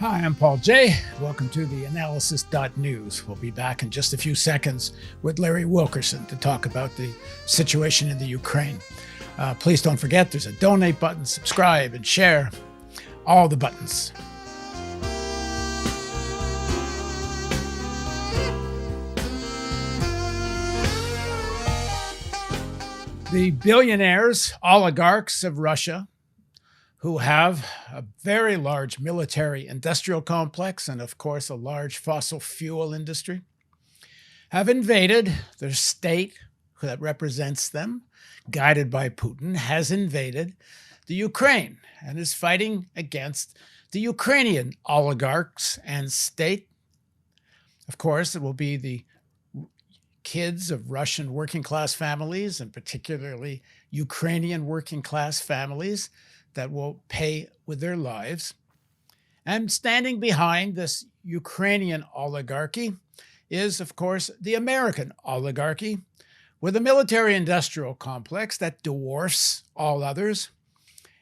Hi, I'm Paul J. Welcome to theAnalysis.news. We'll be back in just a few seconds with Larry Wilkerson to talk about the situation in the Ukraine. Please don't forget there's a donate button, subscribe, and share. All the buttons. The billionaires, oligarchs of Russia, who have a very large military industrial complex and, of course, a large fossil fuel industry, have invaded their state that represents them, guided by Putin, has invaded the Ukraine and is fighting against the Ukrainian oligarchs and state. Of course, it will be the kids of Russian working class families, and particularly Ukrainian working class families, that will pay with their lives. And standing behind this Ukrainian oligarchy is, of course, the American oligarchy, with a military-industrial complex that dwarfs all others,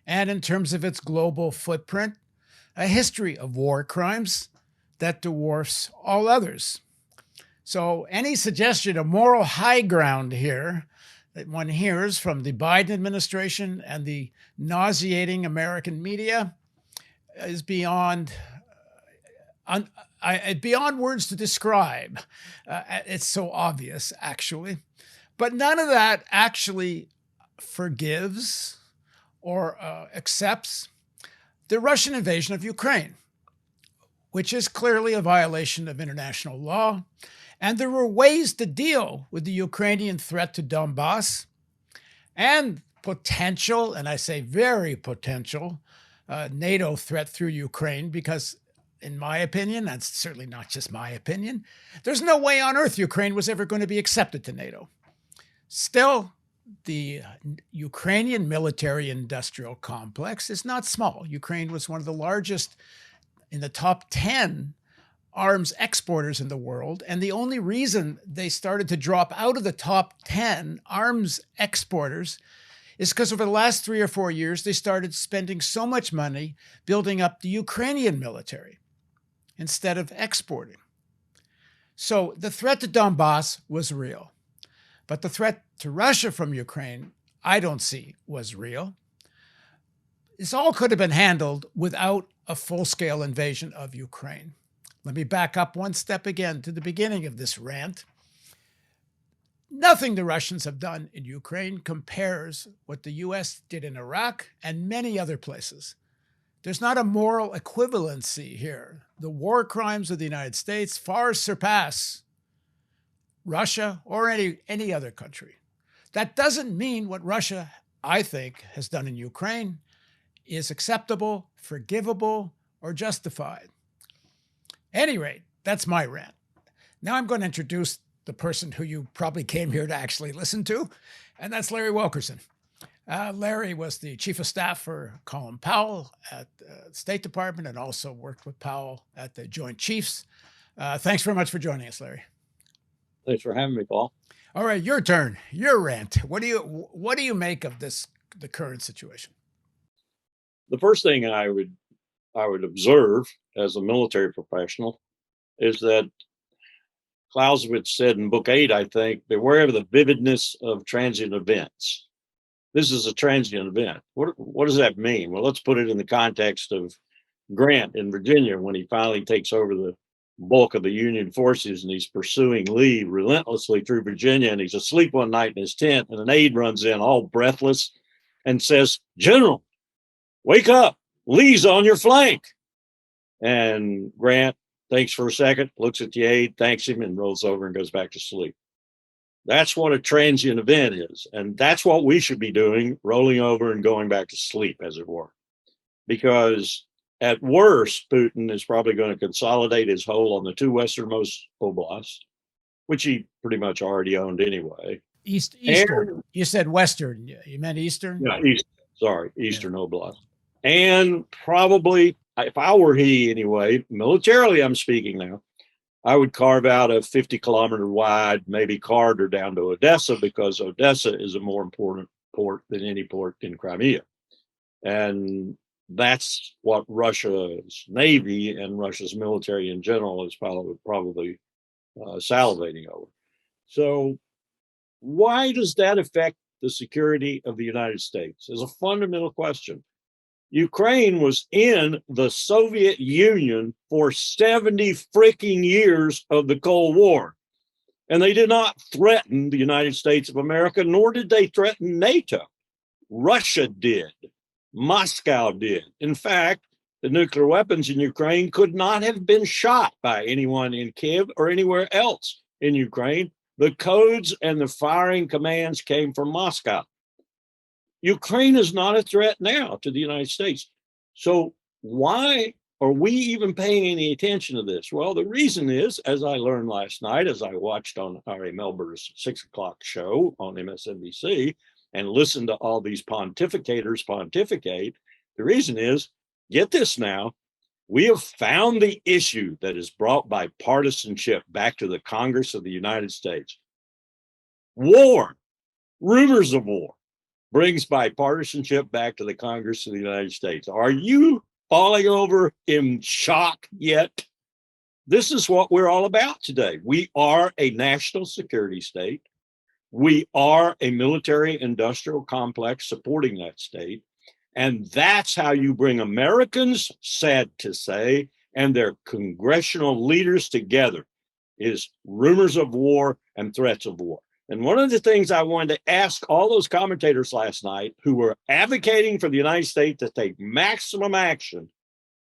and in terms of its global footprint, a history of war crimes that dwarfs all others. So any suggestion of moral high ground here that one hears from the Biden administration and the nauseating American media is beyond words to describe. It's so obvious, actually. But none of that actually forgives or accepts the Russian invasion of Ukraine, which is clearly a violation of international law. And there were ways to deal with the Ukrainian threat to Donbas and potential, and I say very potential, NATO threat through Ukraine, because in my opinion, that's certainly not just my opinion, there's no way on earth Ukraine was ever going to be accepted to NATO. Still, the Ukrainian military-industrial complex is not small. Ukraine was one of the largest in the top 10 arms exporters in the world. And the only reason they started to drop out of the top 10 arms exporters is because over the last 3 or 4 years, they started spending so much money building up the Ukrainian military instead of exporting. So the threat to Donbas was real. But the threat to Russia from Ukraine, I don't see was real. This all could have been handled without a full-scale invasion of Ukraine. Let me back up one step again to the beginning of this rant. Nothing the Russians have done in Ukraine compares what the U.S. did in Iraq and many other places. There's not a moral equivalency here. The war crimes of the United States far surpass Russia or any other country. That doesn't mean what Russia, I think, has done in Ukraine is acceptable, forgivable, or justified. At any rate, that's my rant. Now I'm going to introduce the person who you probably came here to actually listen to, and that's Larry Wilkerson. Larry was the chief of staff for Colin Powell at the State Department and also worked with Powell at the Joint Chiefs. Thanks very much for joining us, Larry. Thanks for having me, Paul. All right, your turn, your rant. What do you make of the current situation? The first thing I would observe as a military professional is that Clausewitz said in book 8, I think, beware of the vividness of transient events. This is a transient event. What does that mean? Well, let's put it in the context of Grant in Virginia when he finally takes over the bulk of the Union forces and he's pursuing Lee relentlessly through Virginia, and he's asleep one night in his tent and an aide runs in all breathless and says, "General, wake up, Lee's on your flank." And Grant thinks for a second, looks at the aide, thanks him, and rolls over and goes back to sleep. That's what a transient event is. And that's what we should be doing, rolling over and going back to sleep, as it were. Because at worst, Putin is probably going to consolidate his hold on the two westernmost oblasts, which he pretty much already owned anyway. Eastern. You said Western. You meant Eastern? Yeah, Eastern Oblast. And probably, if I were he anyway, militarily I'm speaking now, I would carve out a 50-kilometer wide, maybe corridor down to Odessa, because Odessa is a more important port than any port in Crimea. And that's what Russia's Navy and Russia's military in general is probably salivating over. So why does that affect the security of the United States? Is a fundamental question. Ukraine was in the Soviet Union for 70 freaking years of the Cold War. And they did not threaten the United States of America, nor did they threaten NATO. Russia did. Moscow did. In fact, the nuclear weapons in Ukraine could not have been shot by anyone in Kiev or anywhere else in Ukraine. The codes and the firing commands came from Moscow. Ukraine is not a threat now to the United States. So why are we even paying any attention to this? Well, the reason is, as I learned last night, as I watched on Ari Melber's 6 o'clock show on MSNBC and listened to all these pontificators pontificate, the reason is, get this now, we have found the issue that is brought bipartisanship back to the Congress of the United States. War, rumors of war, brings bipartisanship back to the Congress of the United States. Are you falling over in shock yet? This is what we're all about today. We are a national security state. We are a military industrial complex supporting that state. And that's how you bring Americans, sad to say, and their congressional leaders together, is rumors of war and threats of war. And one of the things I wanted to ask all those commentators last night who were advocating for the United States to take maximum action,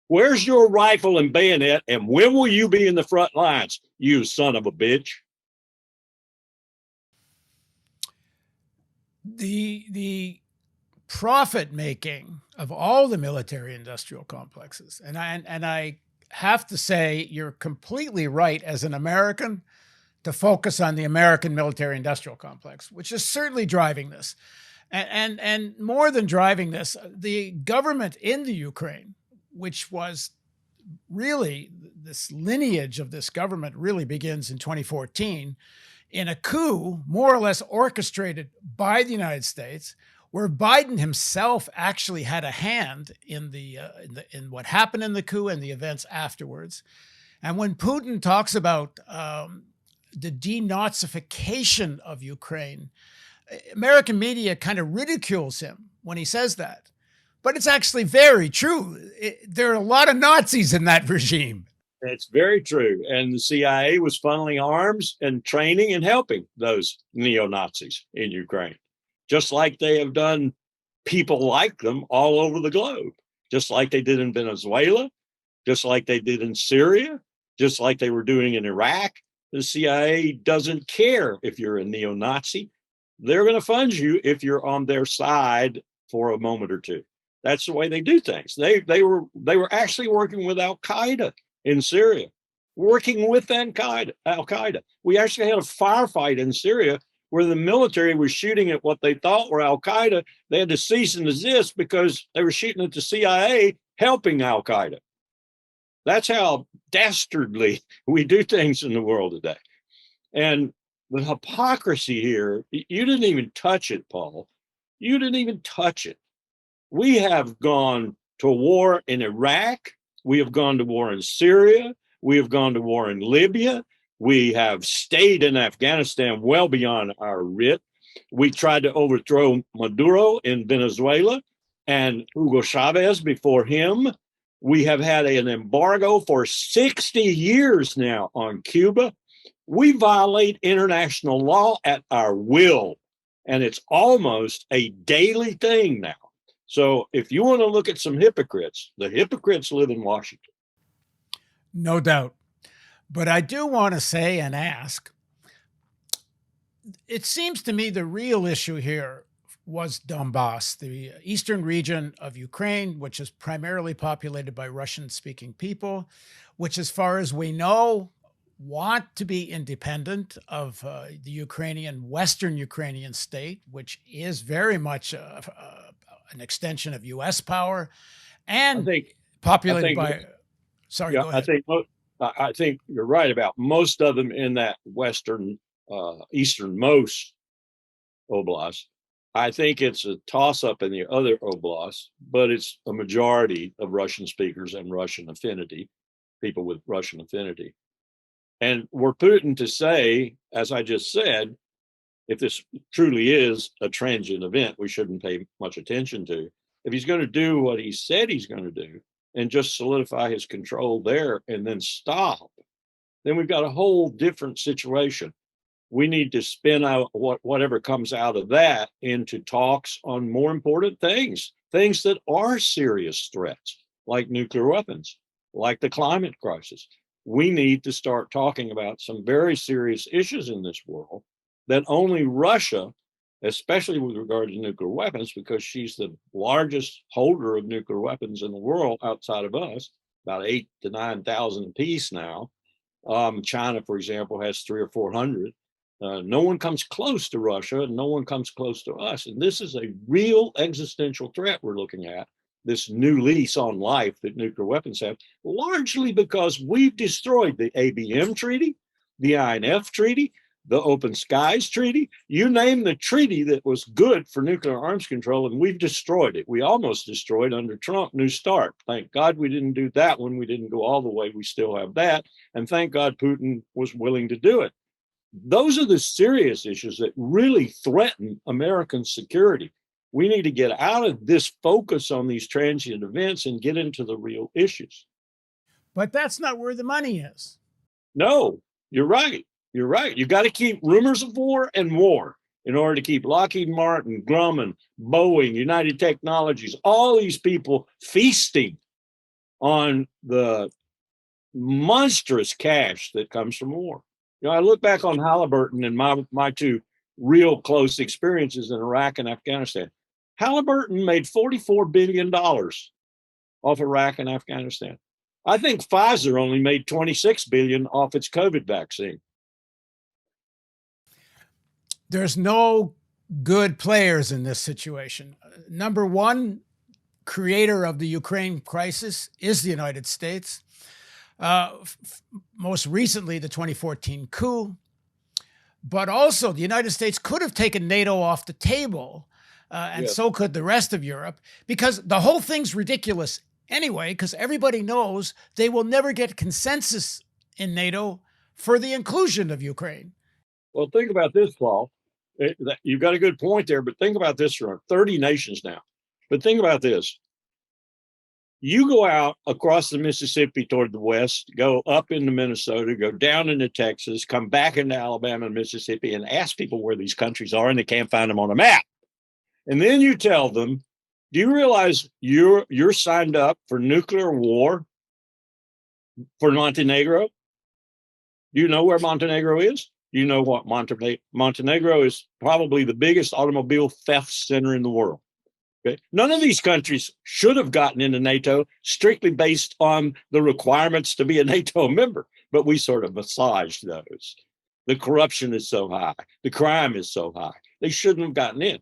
where's your rifle and bayonet, and when will you be in the front lines, you son of a bitch? The profit making of all the military industrial complexes, and I have to say you're completely right as an American to focus on the American military industrial complex, which is certainly driving this. And more than driving this, the government in the Ukraine, which was really, this lineage of this government really begins in 2014 in a coup more or less orchestrated by the United States, where Biden himself actually had a hand in in what happened in the coup and the events afterwards. And when Putin talks about the denazification of Ukraine, American media kind of ridicules him when he says that. But it's actually very true. There are a lot of Nazis in that regime. It's very true. And the CIA was funneling arms and training and helping those neo-Nazis in Ukraine, just like they have done people like them all over the globe, just like they did in Venezuela, just like they did in Syria, just like they were doing in Iraq. The CIA doesn't care if you're a neo-Nazi. They're going to fund you if you're on their side for a moment or two. That's the way they do things. They were actually working with Al-Qaeda in Syria, working with Al-Qaeda. We actually had a firefight in Syria where the military was shooting at what they thought were Al-Qaeda. They had to cease and desist because they were shooting at the CIA helping Al-Qaeda. That's how dastardly we do things in the world today. And the hypocrisy here, you didn't even touch it, Paul. You didn't even touch it. We have gone to war in Iraq. We have gone to war in Syria. We have gone to war in Libya. We have stayed in Afghanistan well beyond our writ. We tried to overthrow Maduro in Venezuela and Hugo Chavez before him. We have had an embargo for 60 years now on Cuba. We violate international law at our will, and it's almost a daily thing now. So if you want to look at some hypocrites, the hypocrites live in Washington. No doubt. But I do want to say and ask, it seems to me the real issue here was Donbas, the eastern region of Ukraine, which is primarily populated by Russian-speaking people, which, as far as we know, want to be independent of the Ukrainian, Western Ukrainian state, which is very much an extension of U.S. power, and populated by. Sorry, go ahead. I think you're right about most of them in that western, easternmost oblast. I think it's a toss-up in the other oblasts, but it's a majority of Russian speakers and Russian affinity, people with Russian affinity. And were Putin to say, as I just said, if this truly is a transient event we shouldn't pay much attention to, if he's going to do what he said he's going to do and just solidify his control there and then stop, then we've got a whole different situation. We need to spin out whatever comes out of that into talks on more important things that are serious threats, like nuclear weapons, like the climate crisis. We need to start talking about some very serious issues in this world that only Russia, especially with regard to nuclear weapons, because she's the largest holder of nuclear weapons in the world outside of us, about 8,000 to 9,000 apiece now. China, for example, has 300 or 400. No one comes close to Russia, and no one comes close to us. And this is a real existential threat we're looking at, this new lease on life that nuclear weapons have, largely because we've destroyed the ABM Treaty, the INF Treaty, the Open Skies Treaty. You name the treaty that was good for nuclear arms control, and we've destroyed it. We almost destroyed under Trump, New START. Thank God we didn't do that one. We didn't go all the way. We still have that. And thank God Putin was willing to do it. Those are the serious issues that really threaten American security. We need to get out of this focus on these transient events and get into the real issues. But that's not where the money is. No, you're right. You're right. You got to keep rumors of war and war in order to keep Lockheed Martin, Grumman, Boeing, United Technologies, all these people feasting on the monstrous cash that comes from war. You know, I look back on Halliburton and my two real close experiences in Iraq and Afghanistan. Halliburton made $44 billion off Iraq and Afghanistan. I think Pfizer only made $26 billion off its COVID vaccine. There's no good players in this situation. Number one, creator of the Ukraine crisis is the United States. Most recently, the 2014 coup. But also, the United States could have taken NATO off the table, and so could the rest of Europe, because the whole thing's ridiculous anyway, because everybody knows they will never get consensus in NATO for the inclusion of Ukraine. Well, think about this, Paul. You've got a good point there, but think about this. There are 30 nations now. But think about this. You go out across the Mississippi toward the west, go up into Minnesota, go down into Texas, come back into Alabama and Mississippi, and ask people where these countries are, and they can't find them on a map. And then you tell them, do you realize you're signed up for nuclear war for Montenegro? Do you know where Montenegro is? You know what? Montenegro is probably the biggest automobile theft center in the world. Okay? None of these countries should have gotten into NATO strictly based on the requirements to be a NATO member, but we sort of massaged those. The corruption is so high. The crime is so high. They shouldn't have gotten in.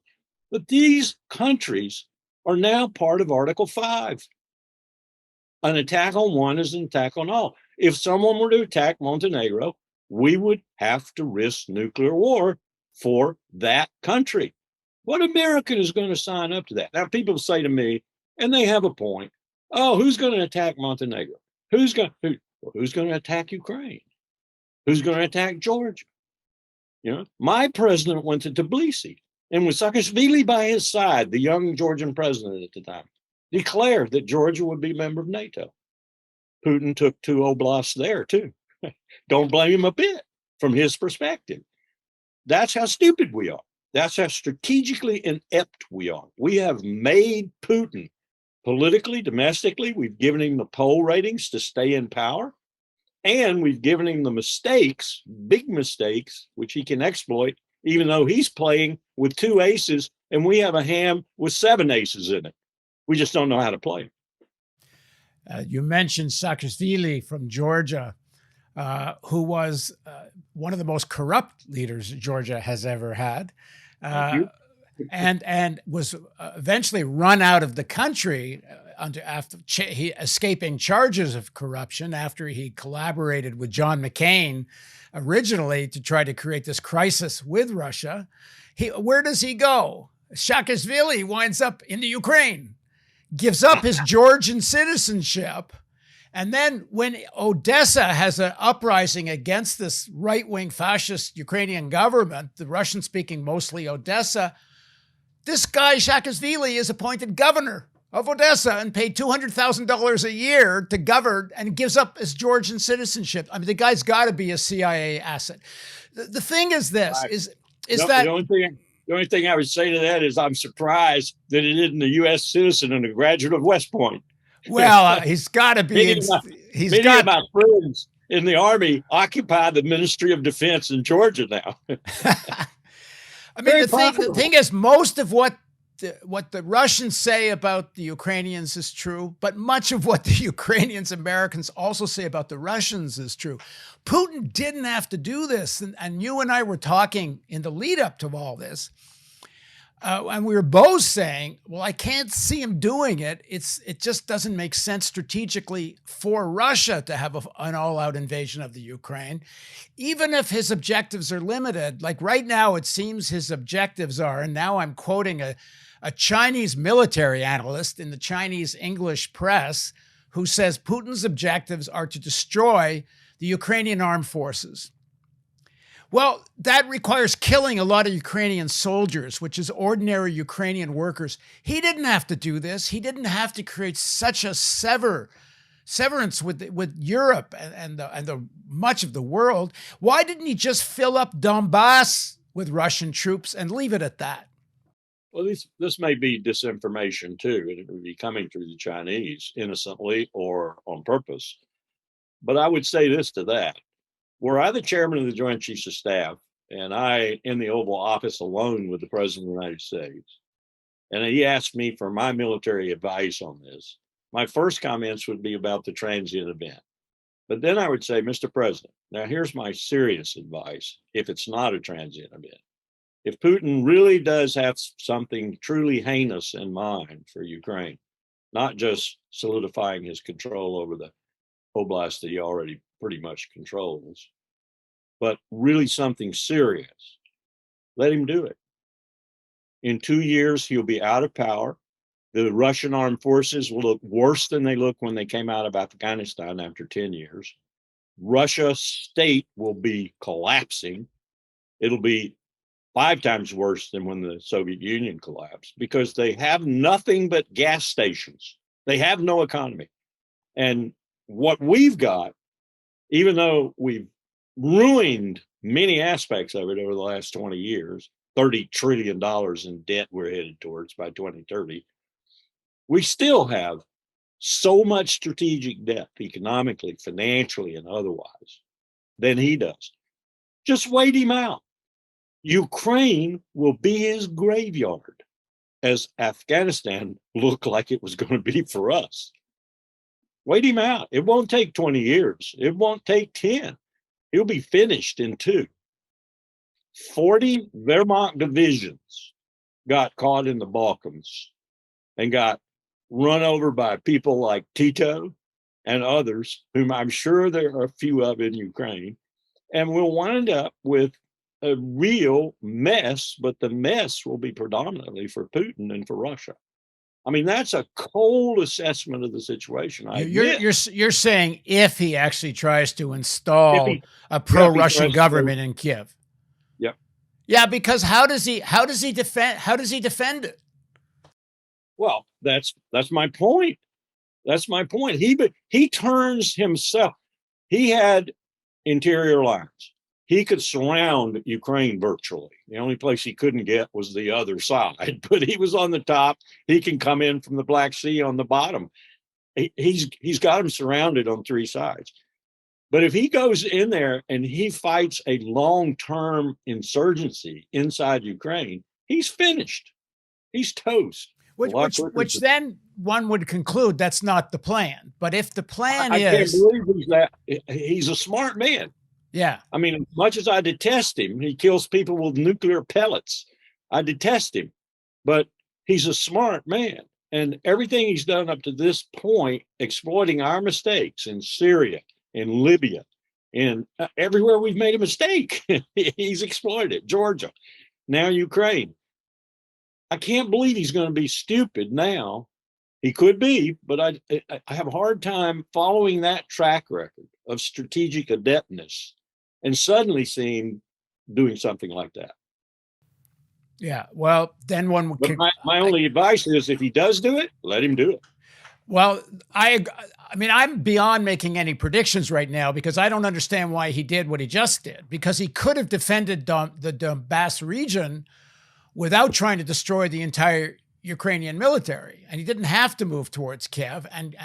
But these countries are now part of Article 5. An attack on one is an attack on all. If someone were to attack Montenegro, we would have to risk nuclear war for that country. What American is going to sign up to that? Now, people say to me, and they have a point, oh, who's going to attack Montenegro? Who's going to attack Ukraine? Who's going to attack Georgia? You know, my president went to Tbilisi, and with Saakashvili by his side, the young Georgian president at the time, declared that Georgia would be a member of NATO. Putin took 2 oblasts there, too. Don't blame him a bit from his perspective. That's how stupid we are. That's how strategically inept we are. We have made Putin politically, domestically. We've given him the poll ratings to stay in power. And we've given him the mistakes, big mistakes, which he can exploit, even though he's playing with 2 aces and we have a hand with 7 aces in it. We just don't know how to play. You mentioned Saakashvili from Georgia, who was one of the most corrupt leaders Georgia has ever had, and was eventually run out of the country after escaping charges of corruption after he collaborated with John McCain originally to try to create this crisis with Russia. Where does he go? Saakashvili winds up in the Ukraine, gives up his Georgian citizenship. And then when Odessa has an uprising against this right-wing fascist Ukrainian government, the Russian-speaking mostly Odessa, this guy Saakashvili is appointed governor of Odessa and paid $200,000 a year to govern, and gives up his Georgian citizenship. I mean, the guy's got to be a CIA asset. The thing is this, is that... The only thing I would say to that is I'm surprised that it isn't a U.S. citizen and a graduate of West Point. Well, he's got to be. Many of my friends in the Army occupy the Ministry of Defense in Georgia now. I mean, the thing is, most of what the Russians say about the Ukrainians is true, but much of what the Ukrainians, Americans also say about the Russians is true. Putin didn't have to do this. And you and I were talking in the lead up to all this. And we were both saying, well, I can't see him doing it. It just doesn't make sense strategically for Russia to have an all-out invasion of the Ukraine, even if his objectives are limited. Like right now, it seems his objectives are, and now I'm quoting a Chinese military analyst in the Chinese English press who says Putin's objectives are to destroy the Ukrainian armed forces. Well, that requires killing a lot of Ukrainian soldiers, which is ordinary Ukrainian workers. He didn't have to do this. He didn't have to create such a severance with Europe and the much of the world. Why didn't he just fill up Donbas with Russian troops and leave it at that? Well, this may be disinformation too. It would be coming through the Chinese innocently or on purpose. But I would say this to that. Were I the chairman of the Joint Chiefs of Staff and I in the Oval Office alone with the President of the United States, and he asked me for my military advice on this, my first comments would be about the transient event. But then I would say, Mr. President, now here's my serious advice if it's not a transient event. If Putin really does have something truly heinous in mind for Ukraine, not just solidifying his control over the oblast that he already pretty much controls, but really something serious, let him do it. In 2 years, he'll be out of power. The Russian armed forces will look worse than they look when they came out of Afghanistan after 10 years. Russia's state will be collapsing. It'll be 5 times worse than when the Soviet Union collapsed because they have nothing but gas stations. They have no economy. And what we've got, even though we've ruined many aspects of it over the last 20 years, $30 trillion in debt we're headed towards by 2030, we still have so much strategic depth economically, financially, and otherwise than he does. Just wait him out. Ukraine will be his graveyard, as Afghanistan looked like it was going to be for us. Wait him out. It won't take 20 years. It won't take 10. He'll be finished in 2. 40 Wehrmacht divisions got caught in the Balkans and got run over by people like Tito and others, whom I'm sure there are a few of in Ukraine, and we'll wind up with a real mess, but the mess will be predominantly for Putin and for Russia. I mean, that's a cold assessment of the situation. You're saying if he actually tries to install a pro-Russian government in Kiev. Yep. Yeah, because how does he defend it? Well, that's my point. That's my point. He turns himself. He had interior lines. He could surround Ukraine virtually. The only place he couldn't get was the other side, but he was on the top. He can come in from the Black Sea on the bottom. He's got him surrounded on 3 sides. But if he goes in there and he fights a long-term insurgency inside Ukraine, he's finished. He's toast. Which then one would conclude that's not the plan. But if the plan I can't believe he's a smart man. Yeah. I mean, as much as I detest him, he kills people with nuclear pellets. I detest him, but he's a smart man. And everything he's done up to this point, exploiting our mistakes in Syria, in Libya, in everywhere we've made a mistake, he's exploited. Georgia, now Ukraine. I can't believe he's going to be stupid now. He could be, but I have a hard time following that track record of strategic adeptness and suddenly see him doing something like that. Yeah. Well, then one would. But my only advice is if he does do it, let him do it. Well, I mean, I'm beyond making any predictions right now because I don't understand why he did what he just did, because he could have defended the Donbas region without trying to destroy the entire Ukrainian military, and he didn't have to move towards Kiev. And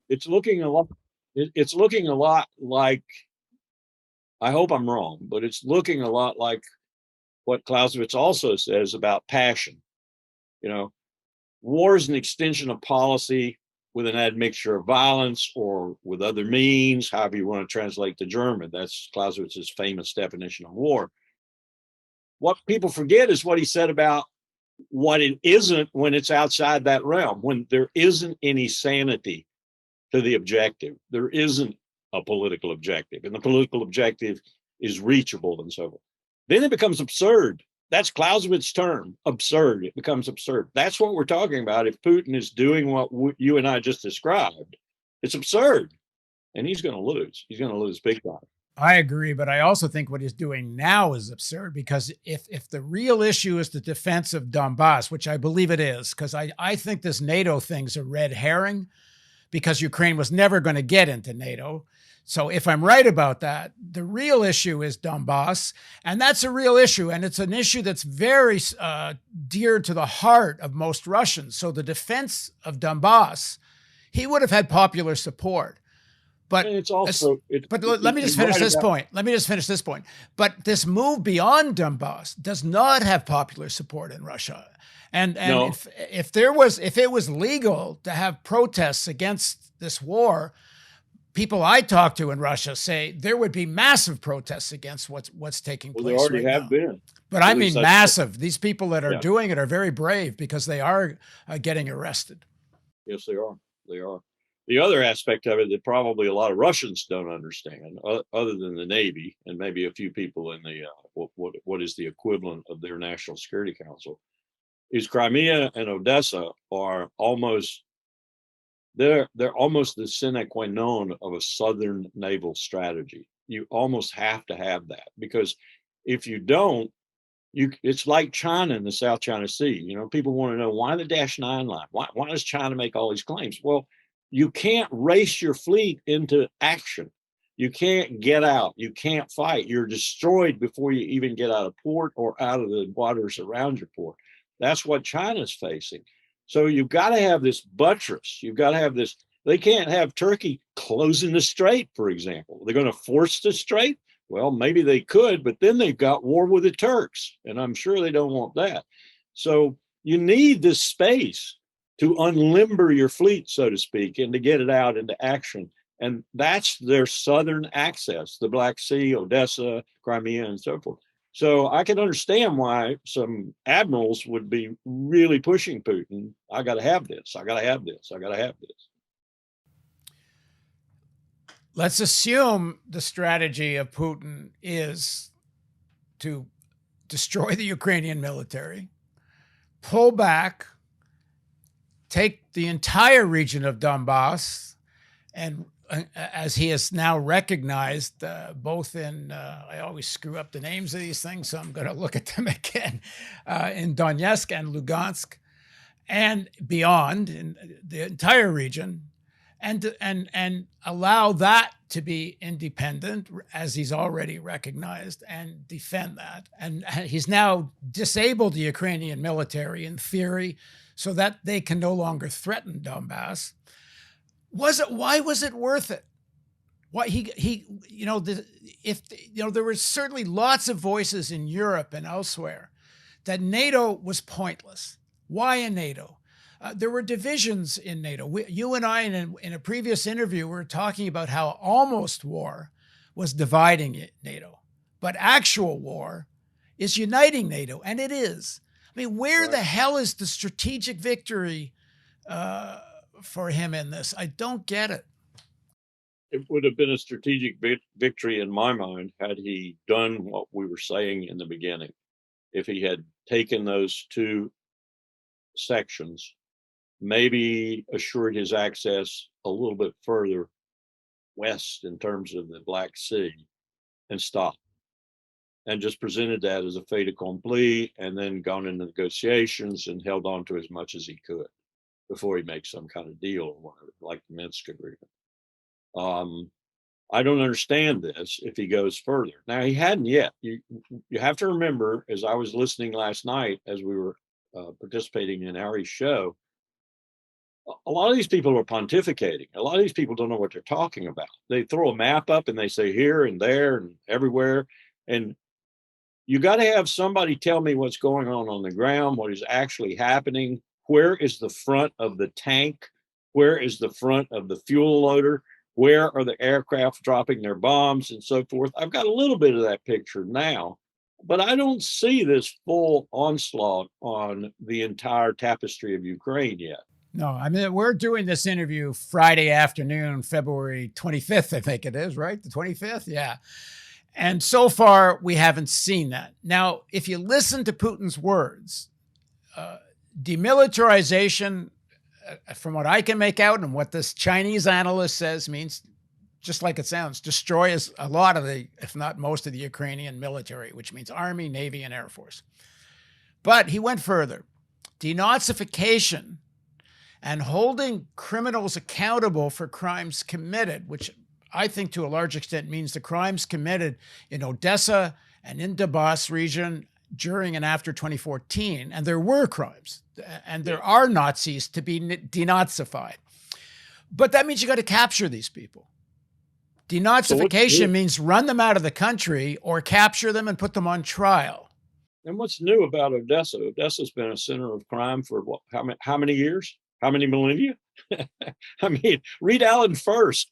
it's looking a lot. It's looking a lot like. I hope I'm wrong, but it's looking a lot like what Clausewitz also says about passion. You know, war is an extension of policy with an admixture of violence or with other means, however you want to translate the German. That's Clausewitz's famous definition of war. What people forget is what he said about what it isn't when it's outside that realm, when there isn't any sanity to the objective. There isn't a political objective, and the political objective is reachable and so forth. Then it becomes absurd. That's Clausewitz's term, absurd. It becomes absurd. That's what we're talking about. If Putin is doing what you and I just described, it's absurd, and he's going to lose. He's going to lose big time. I agree, but I also think what he's doing now is absurd, because if the real issue is the defense of Donbas, which I believe it is, because I think this NATO thing's a red herring, because Ukraine was never going to get into NATO. So if I'm right about that, the real issue is Donbas, and that's a real issue, and it's an issue that's very dear to the heart of most Russians. So the defense of Donbas, he would have had popular support. But it's also. Let me just finish this point. Let me just finish this point. But this move beyond Donbas does not have popular support in Russia. And no. if it was legal to have protests against this war, people I talk to in Russia say there would be massive protests against what's taking place. They already right have now. been. But I mean massive. These people that are doing it are very brave, because they are getting arrested. Yes, they are. They are. The other aspect of it that probably a lot of Russians don't understand, other than the Navy and maybe a few people in the what is the equivalent of their National Security Council, is Crimea and Odessa are almost they're almost the sine qua non of a Southern naval strategy. You almost have to have that, because if you don't, it's like China in the South China Sea. You know, people want to know why the -9 line. Why does China make all these claims? Well, you can't race your fleet into action. You can't get out. You can't fight. You're destroyed before you even get out of port or out of the waters around your port. That's what China's facing. So you've got to have this buttress. You've got to have this. They can't have Turkey closing the strait, for example. They're going to force the strait? Well, maybe they could, but then they've got war with the Turks, and I'm sure they don't want that. So you need this space to unlimber your fleet, so to speak, and to get it out into action. And that's their southern access, the Black Sea, Odessa, Crimea, and so forth. So I can understand why some admirals would be really pushing Putin. I got to have this. I got to have this. I got to have this. Let's assume the strategy of Putin is to destroy the Ukrainian military, pull back, take the entire region of Donbas, and as he has now recognized, both in, I always screw up the names of these things, so I'm going to look at them again, in Donetsk and Lugansk, and beyond, in the entire region, and allow that to be independent, as he's already recognized, and defend that. And he's now disabled the Ukrainian military in theory, so that they can no longer threaten Donbas. Why was it worth it? Why there were certainly lots of voices in Europe and elsewhere that NATO was pointless. Why in NATO? There were divisions in NATO. You and I, in a previous interview, were talking about how almost war was dividing NATO, but actual war is uniting NATO, and it is. I mean, where the hell is the strategic victory for him in this? I don't get it. It would have been a strategic victory in my mind had he done what we were saying in the beginning. If he had taken those two sections, maybe assured his access a little bit further west in terms of the Black Sea, and stopped, and just presented that as a fait accompli, and then gone into negotiations and held on to as much as he could before he makes some kind of deal or whatever, like the Minsk agreement. I don't understand this if he goes further. Now, he hadn't yet. You have to remember, as I was listening last night as we were participating in Harry's show, a lot of these people are pontificating. A lot of these people don't know what they're talking about. They throw a map up and they say here and there and everywhere. And you got to have somebody tell me what's going on the ground, what is actually happening. Where is the front of the tank? Where is the front of the fuel loader? Where are the aircraft dropping their bombs and so forth? I've got a little bit of that picture now, but I don't see this full onslaught on the entire tapestry of Ukraine yet. No, I mean, we're doing this interview Friday afternoon, February 25th, I think it is, right? The 25th? Yeah. And so far, we haven't seen that. Now, if you listen to Putin's words, demilitarization, from what I can make out and what this Chinese analyst says, means, just like it sounds, destroys a lot of the, if not most of the Ukrainian military, which means Army, Navy, and Air Force. But he went further. Denazification and holding criminals accountable for crimes committed, which I think to a large extent means the crimes committed in Odessa and in Donbas region during and after 2014. And there were crimes, and there are Nazis to be denazified. But that means you got to capture these people. Denazification means run them out of the country or capture them and put them on trial. And what's new about Odessa? Odessa's been a center of crime for what, how many years? How many millennia? I mean, read Alan First.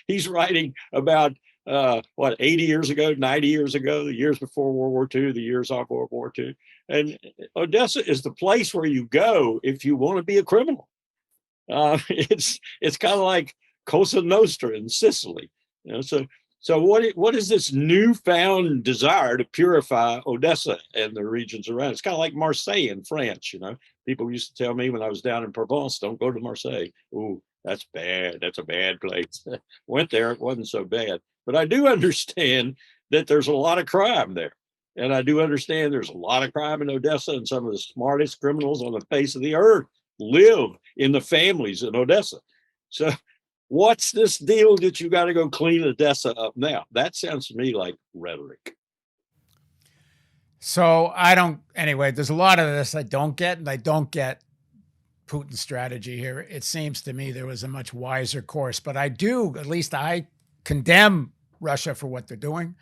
He's writing about 80 years ago, 90 years ago, the years before World War II, the years of World War II. And Odessa is the place where you go if you want to be a criminal. It's kind of like Cosa Nostra in Sicily. So what is this newfound desire to purify Odessa and the regions around? It's kind of like Marseille in France. People used to tell me when I was down in Provence, don't go to Marseille. Ooh, that's bad. That's a bad place. Went there, it wasn't so bad. But I do understand that there's a lot of crime there. And I do understand there's a lot of crime in Odessa, and some of the smartest criminals on the face of the earth live in the families in Odessa. So what's this deal that you got to go clean Odessa up now? That sounds to me like rhetoric. So anyway, there's a lot of this I don't get, and I don't get Putin's strategy here. It seems to me there was a much wiser course, but at least I condemn Russia for what they're doing.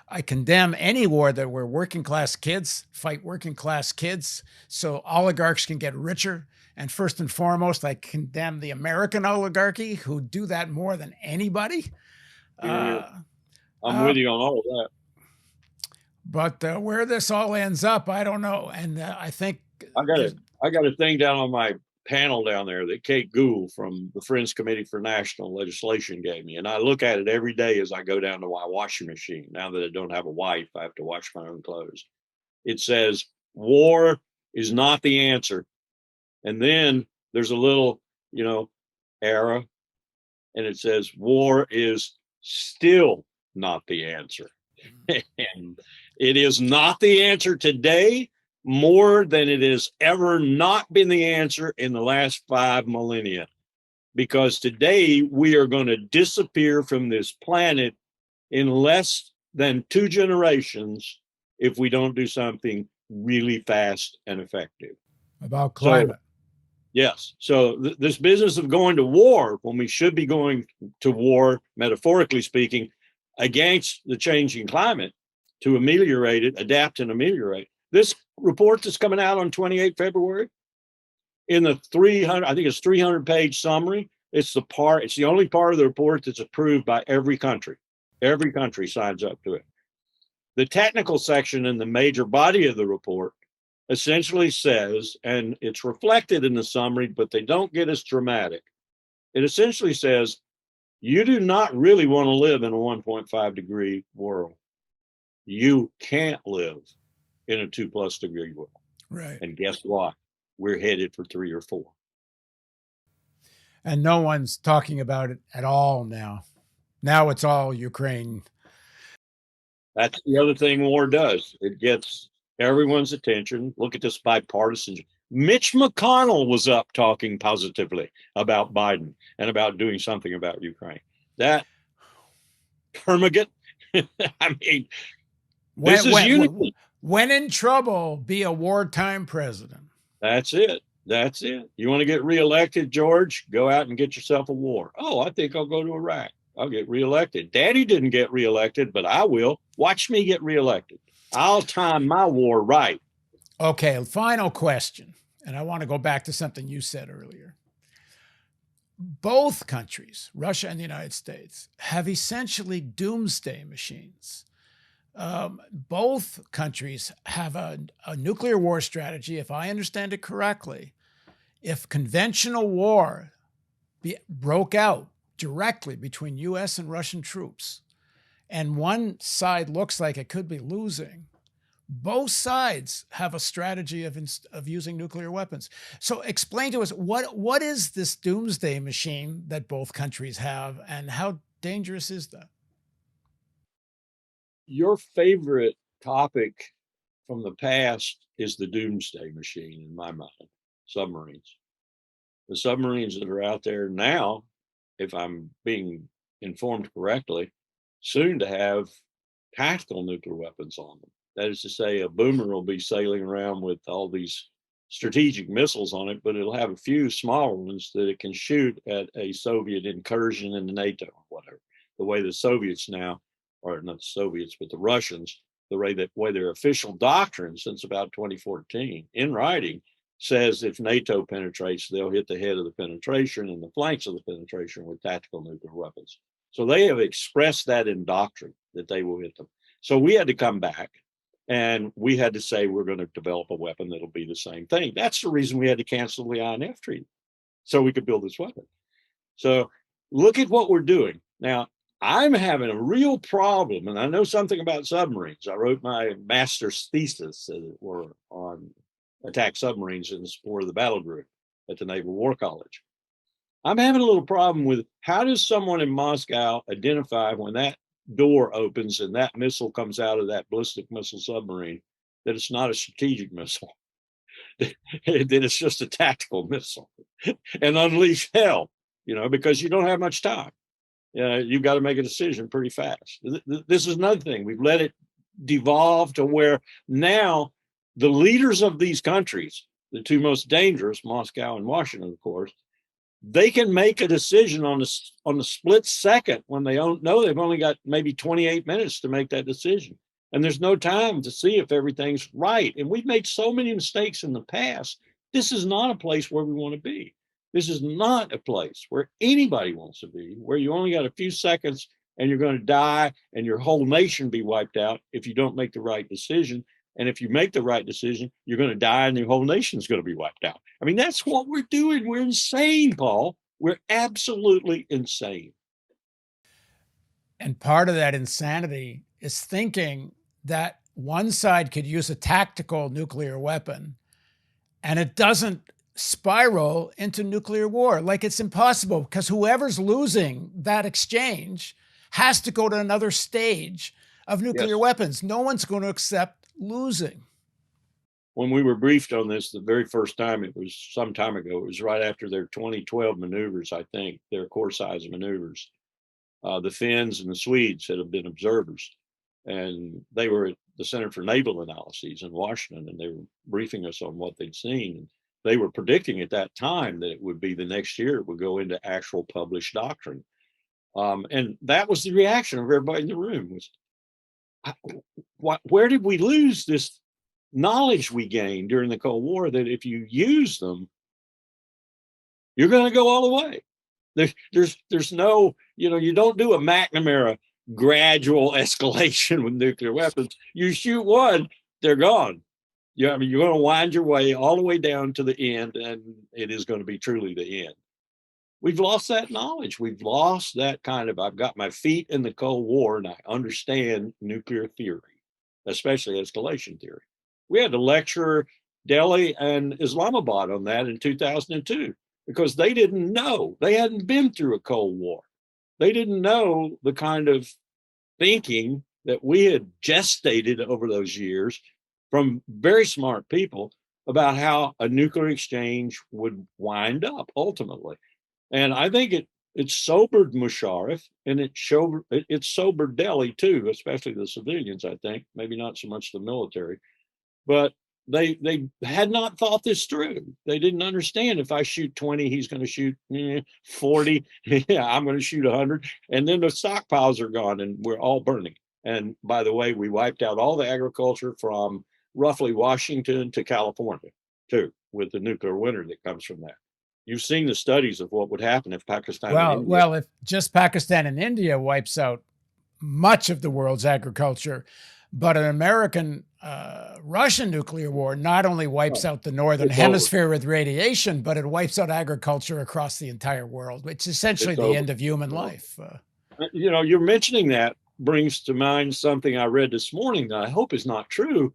I condemn any war that where working class kids fight working class kids so oligarchs can get richer. And first and foremost, I condemn the American oligarchy who do that more than anybody. I'm with you on all of that. But where this all ends up, I don't know. And I think I got a thing down on my panel down there that Kate Gould from the Friends Committee for National Legislation gave me. And I look at it every day as I go down to my washing machine. Now that I don't have a wife, I have to wash my own clothes. It says, war is not the answer. And then there's a little, arrow, and it says, war is still not the answer. And it is not the answer today more than it has ever not been the answer in the last 5 millennia. Because today we are going to disappear from this planet in less than 2 generations if we don't do something really fast and effective. About climate. Yes. So this business of going to war when we should be going to war, metaphorically speaking, against the changing climate to ameliorate it, adapt and ameliorate. This report that's coming out on 28 February in the 300-page summary, it's the only part of the report that's approved by every country. Every country signs up to it. The technical section in the major body of the report essentially says, and it's reflected in the summary, but they don't get as dramatic. It essentially says, you do not really want to live in a 1.5 degree world. You can't live in a 2+ degree world. Right. And guess why? we're headed for 3 or 4. And no one's talking about it at all now. Now it's all Ukraine. That's the other thing war does. It gets everyone's attention. Look at this bipartisan. Mitch McConnell was up talking positively about Biden and about doing something about Ukraine. That termagant, I mean, this is unity. When in trouble, be a wartime president. That's it. That's it. You want to get reelected, George? Go out and get yourself a war. Oh, I think I'll go to Iraq. I'll get reelected. Daddy didn't get reelected, but I will. Watch me get reelected. I'll time my war right. Okay, final question. And I want to go back to something you said earlier. Both countries, Russia and the United States, have essentially doomsday machines. Both countries have a nuclear war strategy, if I understand it correctly. If conventional war broke out directly between U.S. and Russian troops, and one side looks like it could be losing, both sides have a strategy of using nuclear weapons. So explain to us, what is this doomsday machine that both countries have, and how dangerous is that? Your favorite topic from the past is the doomsday machine, in my mind, submarines. The submarines that are out there now, if I'm being informed correctly, soon to have tactical nuclear weapons on them. That is to say, a boomer will be sailing around with all these strategic missiles on it, but it'll have a few smaller ones that it can shoot at a Soviet incursion into NATO or whatever. The way the Soviets now, or not the Soviets, but the Russians, the way their official doctrine since about 2014 in writing says if NATO penetrates, they'll hit the head of the penetration and the flanks of the penetration with tactical nuclear weapons. So they have expressed that in doctrine that they will hit them. So we had to come back and we had to say we're going to develop a weapon that'll be the same thing. That's the reason we had to cancel the INF treaty, so we could build this weapon. So look at what we're doing. Now, I'm having a real problem, and I know something about submarines. I wrote my master's thesis, as it were, on attack submarines in support of the battle group at the Naval War College. I'm having a little problem with how does someone in Moscow identify when that door opens and that missile comes out of that ballistic missile submarine that it's not a strategic missile, that it's just a tactical missile, and unleash hell, because you don't have much time. You've got to make a decision pretty fast. This is another thing. We've let it devolve to where now the leaders of these countries, the two most dangerous, Moscow and Washington, of course, they can make a decision on the split second when they don't know they've only got maybe 28 minutes to make that decision. And there's no time to see if everything's right. And we've made so many mistakes in the past. This is not a place where we want to be. This is not a place where anybody wants to be, where you only got a few seconds and you're going to die and your whole nation be wiped out if you don't make the right decision. And if you make the right decision, you're going to die and the whole nation's going to be wiped out. I mean, that's what we're doing. We're insane, Paul. We're absolutely insane. And part of that insanity is thinking that one side could use a tactical nuclear weapon and it doesn't spiral into nuclear war. Like it's impossible because whoever's losing that exchange has to go to another stage of nuclear weapons. No one's going to accept losing. When we were briefed on this the very first time, it was some time ago. It was right after their 2012 maneuvers, I think, their core size maneuvers. The Finns and the Swedes had been observers, and they were at the Center for Naval Analyses in Washington, and they were briefing us on what they'd seen. And they were predicting at that time that it would be the next year it would go into actual published doctrine. And that was the reaction of everybody in the room was, where did we lose this knowledge we gained during the Cold War that if you use them, you're going to go all the way? There's no, you don't do a McNamara gradual escalation with nuclear weapons. You shoot one, they're gone. You're going to wind your way all the way down to the end, and it is going to be truly the end. We've lost that knowledge. We've lost that kind of, I've got my feet in the Cold War and I understand nuclear theory, especially escalation theory. We had a lecturer Delhi and Islamabad on that in 2002 because they didn't know. They hadn't been through a Cold War. They didn't know the kind of thinking that we had gestated over those years from very smart people about how a nuclear exchange would wind up ultimately. And I think it sobered Musharraf and it sobered Delhi too, especially the civilians, I think, maybe not so much the military. But they had not thought this through. They didn't understand if I shoot 20, he's going to shoot 40. Yeah, I'm going to shoot 100. And then the stockpiles are gone and we're all burning. And by the way, we wiped out all the agriculture from roughly Washington to California, too, with the nuclear winter that comes from that. You've seen the studies of what would happen if Pakistan and India. Well, if just Pakistan and India wipes out much of the world's agriculture, but an American Russian nuclear war not only wipes out the northern hemisphere with radiation, but it wipes out agriculture across the entire world, which is essentially the end of human life. You know, you're mentioning that brings to mind something I read this morning that I hope is not true.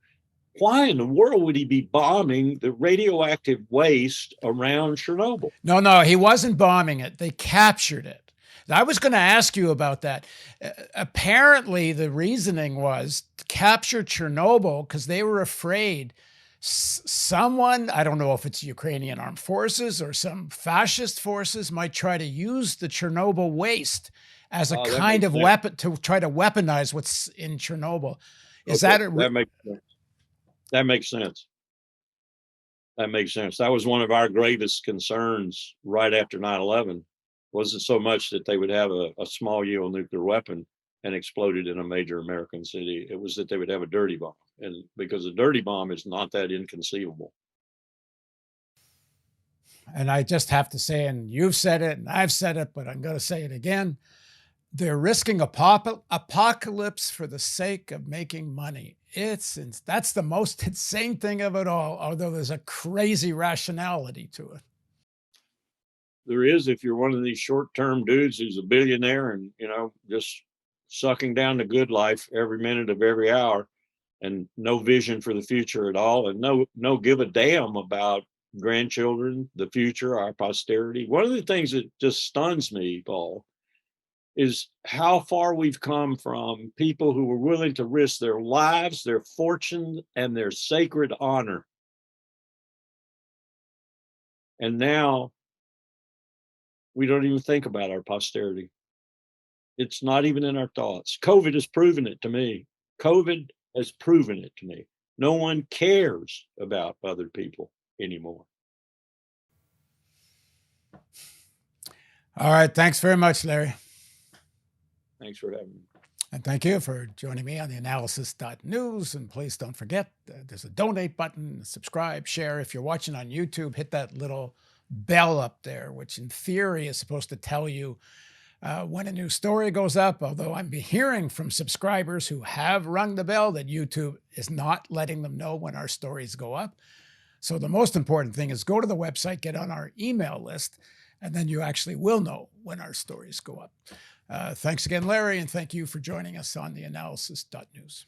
Why in the world would he be bombing the radioactive waste around Chernobyl? No, he wasn't bombing it. They captured it. I was going to ask you about that. Apparently, the reasoning was to capture Chernobyl because they were afraid someone, I don't know if it's Ukrainian armed forces or some fascist forces, might try to use the Chernobyl waste as a kind of weapon to try to weaponize what's in Chernobyl. That makes sense. That makes sense. That makes sense. That was one of our greatest concerns right after 9/11. Wasn't so much that they would have a small yield nuclear weapon and explode it in a major American city. It was that they would have a dirty bomb. And because a dirty bomb is not that inconceivable. And I just have to say, and you've said it and I've said it, but I'm going to say it again. They're risking apocalypse for the sake of making money. That's the most insane thing of it all, although there's a crazy rationality to it. There is, if you're one of these short-term dudes who's a billionaire and, you know, just sucking down the good life every minute of every hour and no vision for the future at all and no give a damn about grandchildren, the future, our posterity. One of the things that just stuns me, Paul, is how far we've come from people who were willing to risk their lives, their fortune, and their sacred honor. And now we don't even think about our posterity. It's not even in our thoughts. COVID has proven it to me. COVID has proven it to me. No one cares about other people anymore. All right. Thanks very much, Larry. Thanks for having me. And thank you for joining me on theAnalysis.news. And please don't forget, there's a donate button, subscribe, share. If you're watching on YouTube, hit that little bell up there, which in theory is supposed to tell you when a new story goes up, although I'm hearing from subscribers who have rung the bell that YouTube is not letting them know when our stories go up. So the most important thing is go to the website, get on our email list, and then you actually will know when our stories go up. Thanks again, Larry, and thank you for joining us on theAnalysis.news.